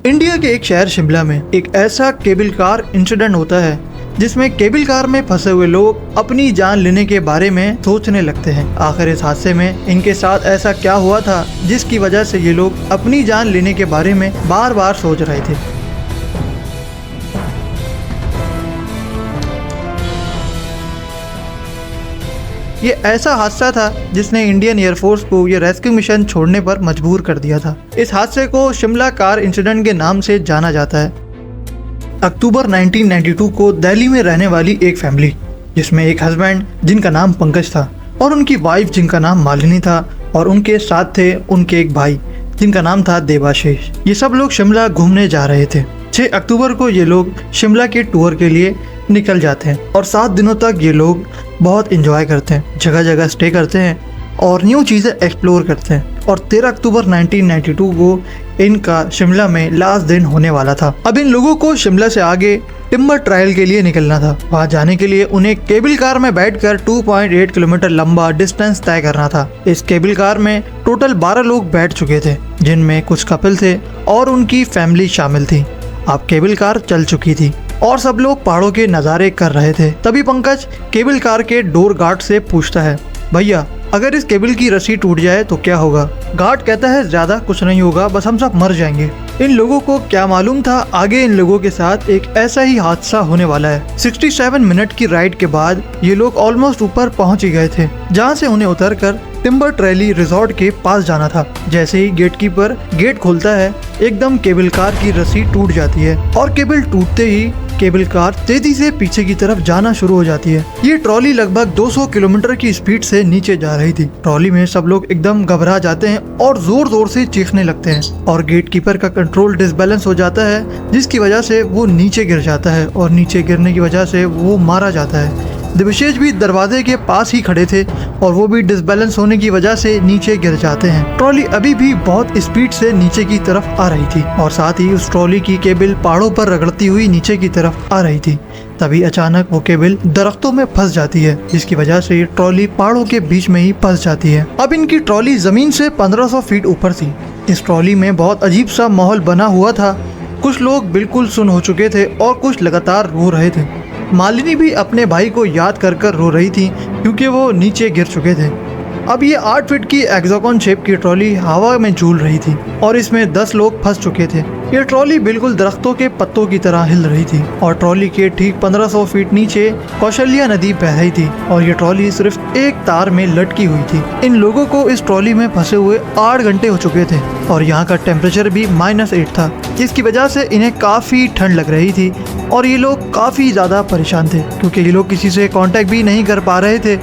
India के एक शहर शिमला में एक ऐसा केबल कार इंसिडेंट होता है जिसमें केबल कार में फंसे हुए लोग अपनी जान लेने के बारे में सोचने लगते हैं। आखिर इस हादसे में इनके साथ ऐसा क्या हुआ था जिसकी वजह से ये लोग अपनी जान लेने के बारे में बार बार सोच रहे थे। ये ऐसा हादसा था जिसने इंडियन एयरफोर्स को ये रेस्क्यू मिशन छोड़ने पर मजबूर कर दिया था। इस हादसे को शिमला कार इंसिडेंट के नाम से जाना जाता है। अक्टूबर 1992 को दिल्ली में रहने वाली एक फैमिली जिसमें एक हस्बैंड जिनका नाम पंकज था और उनकी वाइफ जिनका नाम मालिनी था और उनके साथ थे उनके एक भाई जिनका नाम था देवाशीष। ये सब लोग शिमला घूमने जा रहे थे। 6 अक्टूबर को ये लोग शिमला के टूर के लिए निकल जाते हैं और 7 दिनों तक ये लोग बहुत एंजॉय करते हैं, जगह जगह स्टे करते हैं और न्यू चीज़ें एक्सप्लोर करते हैं। और 13 अक्टूबर 1992 को इनका शिमला में लास्ट दिन होने वाला था। अब इन लोगों को शिमला से आगे टिम्बर ट्रायल के लिए निकलना था। वहाँ जाने के लिए उन्हें केबल कार में बैठकर 2.8 किलोमीटर लंबा डिस्टेंस तय करना था। इस केबल कार में टोटल 12 लोग बैठ चुके थे, जिनमें कुछ कपल थे और उनकी फैमिली शामिल थी। अब केबल कार चल चुकी थी और सब लोग पहाड़ों के नज़ारे कर रहे थे। तभी पंकज केबल कार के डोर गार्ड से पूछता है, भैया अगर इस केबल की रस्सी टूट जाए तो क्या होगा? गार्ड कहता है ज्यादा कुछ नहीं होगा, बस हम सब मर जाएंगे। इन लोगों को क्या मालूम था आगे इन लोगों के साथ एक ऐसा ही हादसा होने वाला है। 67 मिनट की राइड के बाद ये लोग ऑलमोस्ट ऊपर पहुंच ही गए थे, जहां से उन्हें उतरकर टिम्बर ट्रैली रिजॉर्ट के पास जाना था। जैसे ही गेटकीपर गेट खोलता है, एकदम केबल कार की रस्सी टूट जाती है और केबल टूटते ही केबल कार तेजी से पीछे की तरफ जाना शुरू हो जाती है। ये ट्रॉली लगभग 200 किलोमीटर की स्पीड से नीचे जा रही थी। ट्रॉली में सब लोग एकदम घबरा जाते हैं और जोर जोर से चीखने लगते हैं और गेटकीपर का कंट्रोल डिसबैलेंस हो जाता है, जिसकी वजह से वो नीचे गिर जाता है और नीचे गिरने की वजह से वो मारा जाता है। देवाशीष भी दरवाजे के पास ही खड़े थे और वो भी डिसबैलेंस होने की वजह से नीचे गिर जाते हैं। ट्रॉली अभी भी बहुत स्पीड से नीचे की तरफ आ रही थी और साथ ही उस ट्रॉली की केबल पहाड़ों पर रगड़ती हुई नीचे की तरफ आ रही थी। तभी अचानक वो केबल दरख्तों में फंस जाती है, जिसकी वजह से ट्रॉली पहाड़ों के बीच में ही फंस जाती है। अब इनकी ट्रॉली जमीन से 1500 फीट ऊपर थी। इस ट्रॉली में बहुत अजीब सा माहौल बना हुआ था। कुछ लोग बिल्कुल सुन्न हो चुके थे और कुछ लगातार रो रहे थे। मालिनी भी अपने भाई को याद कर कर रो रही थी क्योंकि वो नीचे गिर चुके थे। अब ये 8 फीट की एक्सोगन शेप की ट्रॉली हवा में झूल रही थी और इसमें 10 लोग फंस चुके थे। ये ट्रॉली बिल्कुल दरख्तों के पत्तों की तरह हिल रही थी और ट्रॉली के ठीक 1500 फीट नीचे कौशल्या नदी बह रही थी और ये ट्रॉली सिर्फ एक तार में लटकी हुई थी। इन लोगों को इस ट्रॉली में फंसे हुए 8 घंटे हो चुके थे और यहाँ का टेम्परेचर भी -8 था, जिसकी वजह से इन्हें काफ़ी ठंड लग रही थी और ये लोग काफ़ी ज़्यादा परेशान थे क्योंकि ये लोग किसी से कांटेक्ट भी नहीं कर पा रहे थे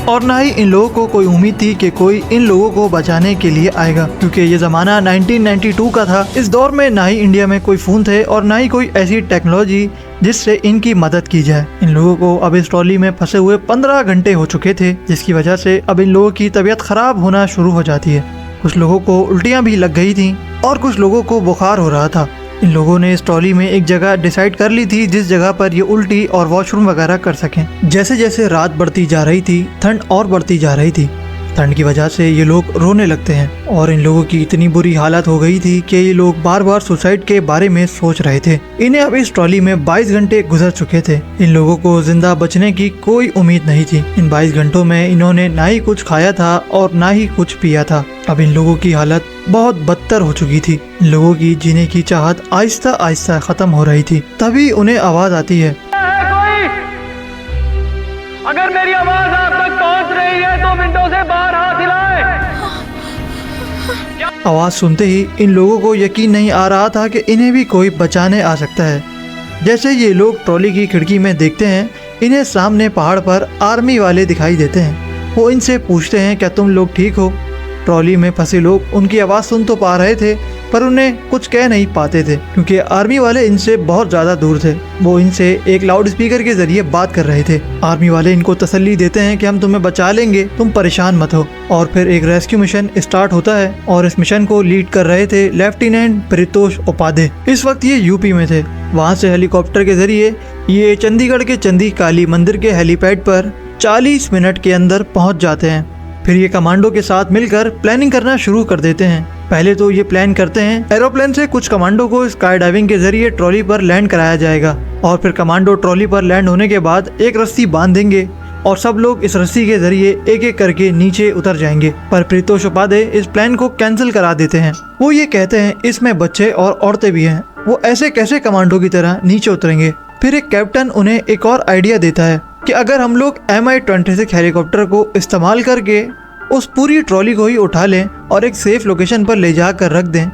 और ना ही इन लोगों को कोई उम्मीद थी कि कोई इन लोगों को बचाने के लिए आएगा, क्योंकि ये ज़माना 1992 का था। इस दौर में ना ही इंडिया में कोई फ़ोन थे और ना ही कोई ऐसी टेक्नोलॉजी जिससे इनकी मदद की जाए। इन लोगों को अब इस ट्रॉली में फंसे हुए 15 घंटे हो चुके थे, जिसकी वजह से अब इन लोगों की तबीयत ख़राब होना शुरू हो जाती है। कुछ लोगों को उल्टियाँ भी लग गई थी और कुछ लोगों को बुखार हो रहा था। इन लोगों ने इस ट्रॉली में एक जगह डिसाइड कर ली थी जिस जगह पर ये उल्टी और वॉशरूम वगैरह कर सकें। जैसे जैसे रात बढ़ती जा रही थी, ठंड और बढ़ती जा रही थी। ठंड की वजह से ये लोग रोने लगते हैं और इन लोगों की इतनी बुरी हालत हो गई थी कि ये लोग बार बार सुसाइड के बारे में सोच रहे थे। इन्हें अब इस ट्रॉली में 22 घंटे गुजर चुके थे। इन लोगों को जिंदा बचने की कोई उम्मीद नहीं थी। इन 22 घंटों में इन्होंने ना ही कुछ खाया था और ना ही कुछ पिया था। अब इन लोगों की हालत बहुत बदतर हो चुकी थी। इन लोगों की जीने की चाहत आहिस्ता आहिस्ता खत्म हो रही थी। तभी उन्हें आवाज आती है, अगर मेरी आवाज आप तक पहुंच रही है तो विंडो से बाहर हाथ हिलाएं। आवाज सुनते ही इन लोगों को यकीन नहीं आ रहा था कि इन्हें भी कोई बचाने आ सकता है। जैसे ये लोग ट्रॉली की खिड़की में देखते हैं, इन्हें सामने पहाड़ पर आर्मी वाले दिखाई देते हैं। वो इनसे पूछते हैं, क्या तुम लोग ठीक हो? ट्रॉली में फंसे लोग उनकी आवाज़ सुन तो पा रहे थे पर उन्हें कुछ कह नहीं पाते थे क्योंकि आर्मी वाले इनसे बहुत ज़्यादा दूर थे। वो इनसे एक लाउड स्पीकर के जरिए बात कर रहे थे। आर्मी वाले इनको तसल्ली देते हैं कि हम तुम्हें बचा लेंगे, तुम परेशान मत हो। और फिर एक रेस्क्यू मिशन स्टार्ट होता है और इस मिशन को लीड कर रहे थे लेफ्टिनेंट परितोष उपाध्याय। इस वक्त ये यूपी में थे। वहाँ से हेलीकॉप्टर के जरिए ये चंडीगढ़ के चंदी काली मंदिर के हेलीपैड पर 40 मिनट के अंदर पहुँच जाते हैं। फिर ये कमांडो के साथ मिलकर प्लानिंग करना शुरू कर देते हैं। पहले तो ये प्लान करते हैं, एरोप्लेन से कुछ कमांडो को स्काई डाइविंग के जरिए ट्रॉली पर लैंड कराया जाएगा और फिर कमांडो ट्रॉली पर लैंड होने के बाद एक रस्सी बांध देंगे और सब लोग इस रस्सी के जरिए एक एक करके नीचे उतर जाएंगे। पर प्रीतोष उपाध्याय इस प्लान को कैंसिल करा देते हैं। वो ये कहते हैं इसमें बच्चे और औरतें भी हैं, वो ऐसे कैसे कमांडो की तरह नीचे उतरेंगे। फिर एक कैप्टन उन्हें एक और आइडिया देता है कि अगर हम लोग Mi-26 हेलीकॉप्टर को इस्तेमाल करके उस पूरी ट्रॉली को ही उठा लें और एक सेफ लोकेशन पर ले जाकर रख दें।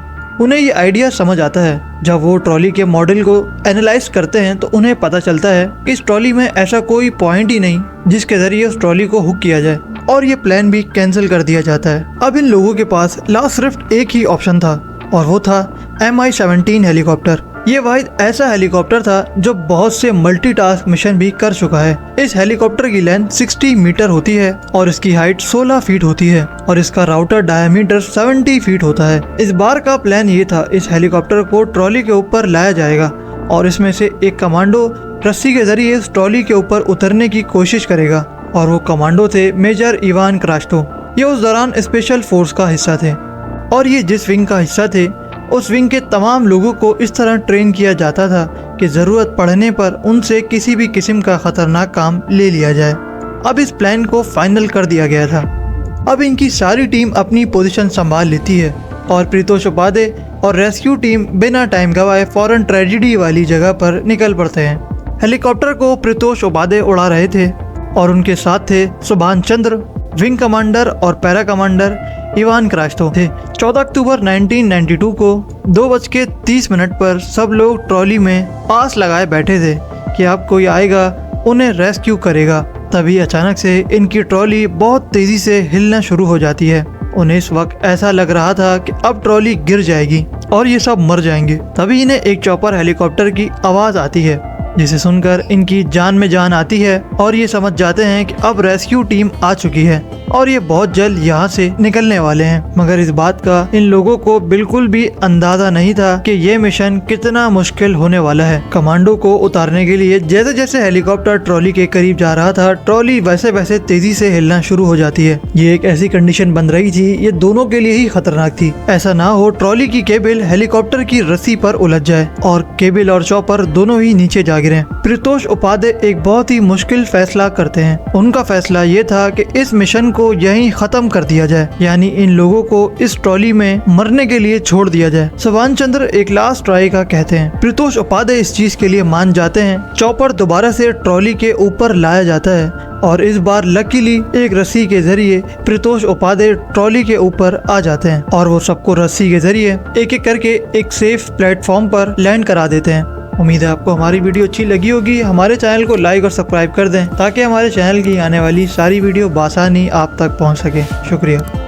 उन्हें ये आइडिया समझ आता है। जब वो ट्रॉली के मॉडल को एनालाइज करते हैं तो उन्हें पता चलता है कि इस ट्रॉली में ऐसा कोई पॉइंट ही नहीं जिसके जरिए उस ट्रॉली को हुक किया जाए और ये प्लान भी कैंसिल कर दिया जाता है। अब इन लोगों के पास लास्ट सिर्फ एक ही ऑप्शन था और वो था Mi-17 हेलीकॉप्टर। ये वाहिद ऐसा हेलीकॉप्टर था जो बहुत से मल्टीटास्क मिशन भी कर चुका है। इस हेलीकॉप्टर की लेंथ 60 मीटर होती है और इसकी हाइट 16 फीट होती है और इसका राउटर डायमीटर 70 फीट होता है। इस बार का प्लान ये था, इस हेलीकॉप्टर को ट्रॉली के ऊपर लाया जाएगा और इसमें से एक कमांडो रस्सी के जरिए इस ट्रॉली के ऊपर उतरने की कोशिश करेगा और वो कमांडो थे मेजर इवान क्रास्टो। ये उस दौरान स्पेशल फोर्स का हिस्सा थे और ये जिस विंग का हिस्सा थे उस विंग के तमाम लोगों को इस तरह ट्रेन किया जाता था कि ज़रूरत पड़ने पर उनसे किसी भी किस्म का खतरनाक काम ले लिया जाए। अब इस प्लान को फाइनल कर दिया गया था। अब इनकी सारी टीम अपनी पोजीशन संभाल लेती है और प्रीतोष उपाध्याय और रेस्क्यू टीम बिना टाइम गवाए फौरन ट्रेजेडी वाली जगह पर निकल पड़ते हैं। हेलीकॉप्टर को प्रीतोष उपाध्याय उड़ा रहे थे और उनके साथ थे सुभाष चंद्र, विंग कमांडर और पैरा कमांडर इवान क्रास्टो थे। 14 अक्टूबर 1992 को 2:30 पर सब लोग ट्रॉली में पास लगाए बैठे थे कि अब कोई आएगा उन्हें रेस्क्यू करेगा। तभी अचानक से इनकी ट्रॉली बहुत तेजी से हिलना शुरू हो जाती है। उन्हें इस वक्त ऐसा लग रहा था कि अब ट्रॉली गिर जाएगी और ये सब मर जाएंगे। तभी इन्हें एक चॉपर हेलीकॉप्टर की आवाज़ आती है जिसे सुनकर इनकी जान में जान आती है और ये समझ जाते हैं कि अब रेस्क्यू टीम आ चुकी है और ये बहुत जल्द यहाँ से निकलने वाले हैं। मगर इस बात का इन लोगों को बिल्कुल भी अंदाजा नहीं था कि ये मिशन कितना मुश्किल होने वाला है। कमांडो को उतारने के लिए जैसे जैसे हेलीकॉप्टर ट्रॉली के करीब जा रहा था, ट्रॉली वैसे वैसे तेजी से हिलना शुरू हो जाती है। ये एक ऐसी कंडीशन बन रही थी, ये दोनों के लिए ही खतरनाक थी। ऐसा ना हो ट्रॉली की केबल हेलीकॉप्टर की रस्सी पर उलझ जाए और केबल और चॉपर दोनों ही नीचे जा गिरे। प्रीतोष उपाध्याय एक बहुत ही मुश्किल फैसला करते हैं। उनका फैसला ये था कि इस मिशन को यहीं खत्म कर दिया जाए, यानी इन लोगों को इस ट्रॉली में मरने के लिए छोड़ दिया जाए। सुभाष चंद्र एक लास्ट ट्राई का कहते हैं। प्रीतोष उपाध्याय इस चीज के लिए मान जाते हैं। चॉपर दोबारा से ट्रॉली के ऊपर लाया जाता है और इस बार लकीली एक रस्सी के जरिए प्रीतोष उपाध्याय ट्रॉली के ऊपर आ जाते हैं और वो सबको रस्सी के जरिए एक एक करके एक सेफ प्लेटफॉर्म पर लैंड करा देते हैं। उम्मीद है आपको हमारी वीडियो अच्छी लगी होगी। हमारे चैनल को लाइक और सब्सक्राइब कर दें ताकि हमारे चैनल की आने वाली सारी वीडियो बआसानी आप तक पहुंच सके। शुक्रिया।